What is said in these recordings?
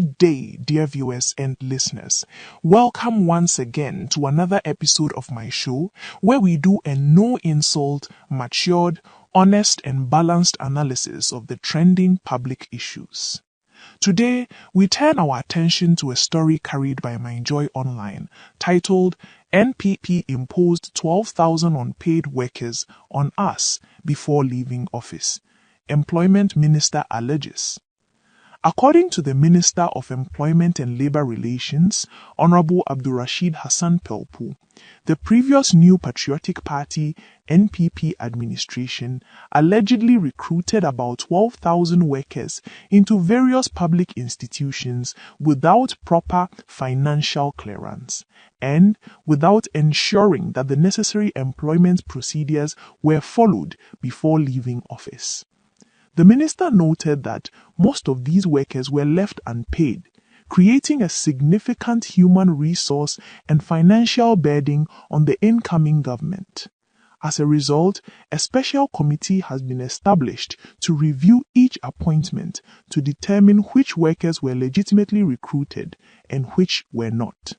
Good day, dear viewers and listeners. Welcome once again to another episode of my show where we do a no-insult, matured, honest and balanced analysis of the trending public issues. Today, we turn our attention to a story carried by MyJoy Online titled NPP Imposed 12,000 Unpaid Workers on Us Before Leaving Office. Employment Minister alleges. According to the Minister of Employment and Labour Relations, Honorable Abdulrashid Hassan Pelpu, the previous New Patriotic Party NPP administration allegedly recruited about 12,000 workers into various public institutions without proper financial clearance and without ensuring that the necessary employment procedures were followed before leaving office. The minister noted that most of these workers were left unpaid, creating a significant human resource and financial burden on the incoming government. As a result, a special committee has been established to review each appointment to determine which workers were legitimately recruited and which were not.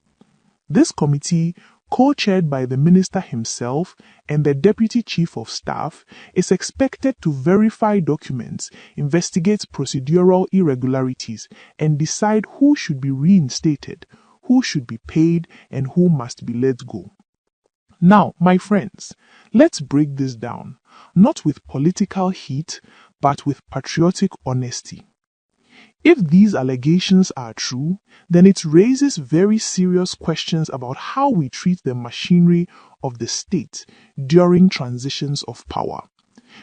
This committee, co-chaired by the minister himself and the deputy chief of staff, is expected to verify documents, investigate procedural irregularities, and decide who should be reinstated, who should be paid, and who must be let go. Now, my friends, let's break this down, not with political heat, but with patriotic honesty. If these allegations are true, then it raises very serious questions about how we treat the machinery of the state during transitions of power.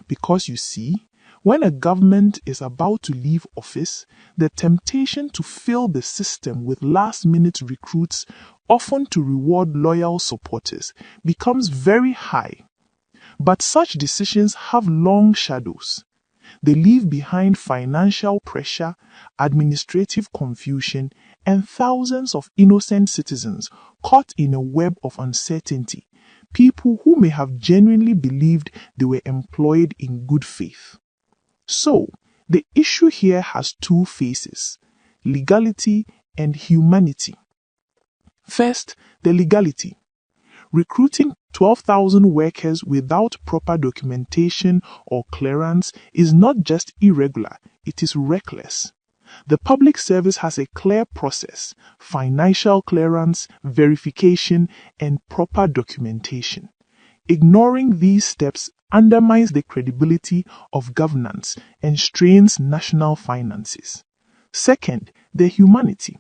Because you see, when a government is about to leave office, the temptation to fill the system with last-minute recruits, often to reward loyal supporters, becomes very high. But such decisions have long shadows. They leave behind financial pressure, administrative confusion, and thousands of innocent citizens caught in a web of uncertainty, people who may have genuinely believed they were employed in good faith. So, the issue here has two faces: legality and humanity. First, the legality. Recruiting 12,000 workers without proper documentation or clearance is not just irregular, it is reckless. The public service has a clear process: financial clearance, verification, and proper documentation. Ignoring these steps undermines the credibility of governance and strains national finances. Second, the humanity.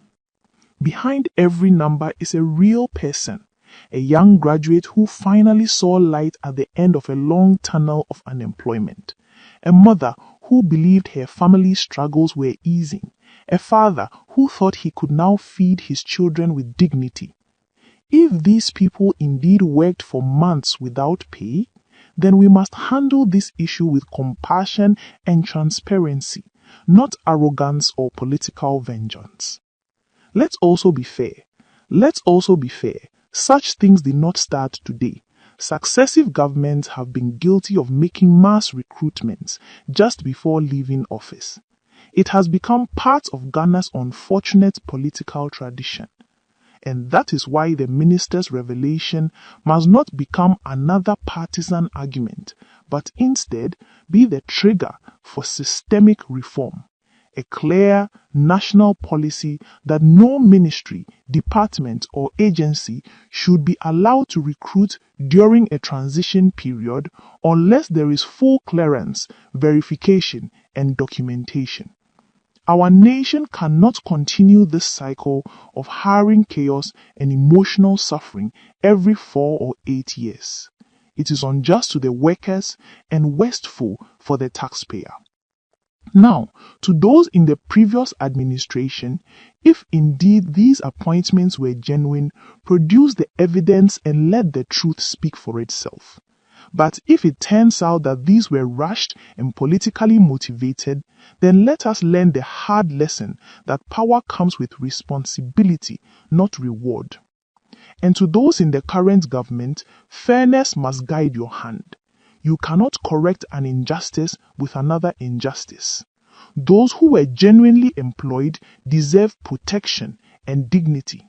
Behind every number is a real person. A young graduate who finally saw light at the end of a long tunnel of unemployment. A mother who believed her family's struggles were easing. A father who thought he could now feed his children with dignity. If these people indeed worked for months without pay, then we must handle this issue with compassion and transparency, not arrogance or political vengeance. Let's also be fair. Such things did not start today. Successive governments have been guilty of making mass recruitments just before leaving office. It has become part of Ghana's unfortunate political tradition. And that is why the minister's revelation must not become another partisan argument, but instead be the trigger for systemic reform. A clear national policy that no ministry, department, or agency should be allowed to recruit during a transition period unless there is full clearance, verification, and documentation. Our nation cannot continue this cycle of hiring chaos and emotional suffering every 4 or 8 years. It is unjust to the workers and wasteful for the taxpayer. Now, to those in the previous administration, if indeed these appointments were genuine, produce the evidence and let the truth speak for itself. But if it turns out that these were rushed and politically motivated, then let us learn the hard lesson that power comes with responsibility, not reward. And to those in the current government, fairness must guide your hand. You cannot correct an injustice with another injustice. Those who were genuinely employed deserve protection and dignity.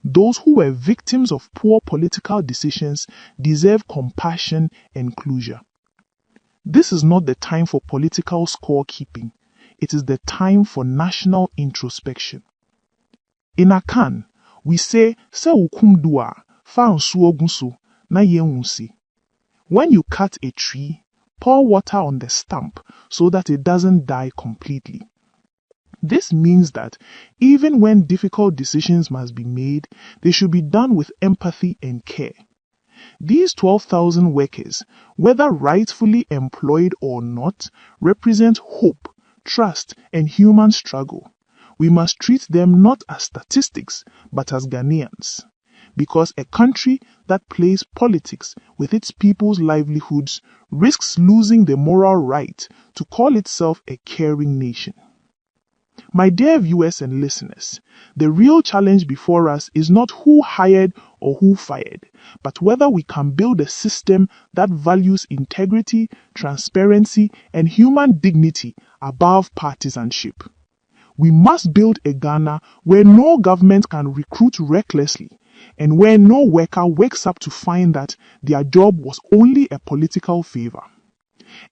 Those who were victims of poor political decisions deserve compassion and closure. This is not the time for political scorekeeping. It is the time for national introspection. In Akan, we say, "Se ukumdua, fa nsuo gu so, na yenwu si." When you cut a tree, pour water on the stump so that it doesn't die completely. This means that even when difficult decisions must be made, they should be done with empathy and care. These 12,000 workers, whether rightfully employed or not, represent hope, trust, and human struggle. We must treat them not as statistics, but as Ghanaians. Because a country that plays politics with its people's livelihoods risks losing the moral right to call itself a caring nation. My dear viewers and listeners, the real challenge before us is not who hired or who fired, but whether we can build a system that values integrity, transparency, and human dignity above partisanship. We must build a Ghana where no government can recruit recklessly and where no worker wakes up to find that their job was only a political favor.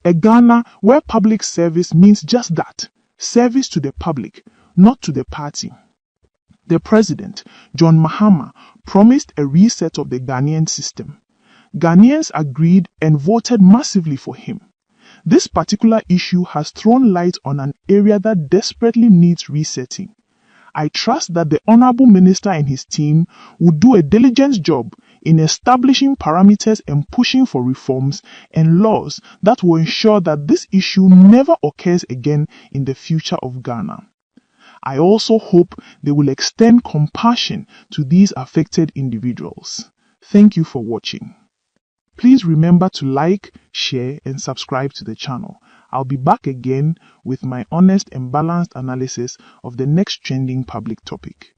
A Ghana where public service means just that, service to the public, not to the party. The President, John Mahama, promised a reset of the Ghanaian system. Ghanaians agreed and voted massively for him. This particular issue has thrown light on an area that desperately needs resetting. I trust that the Honorable Minister and his team will do a diligent job in establishing parameters and pushing for reforms and laws that will ensure that this issue never occurs again in the future of Ghana. I also hope they will extend compassion to these affected individuals. Thank you for watching. Please remember to like, share, and subscribe to the channel. I'll be back again with my honest and balanced analysis of the next trending public topic.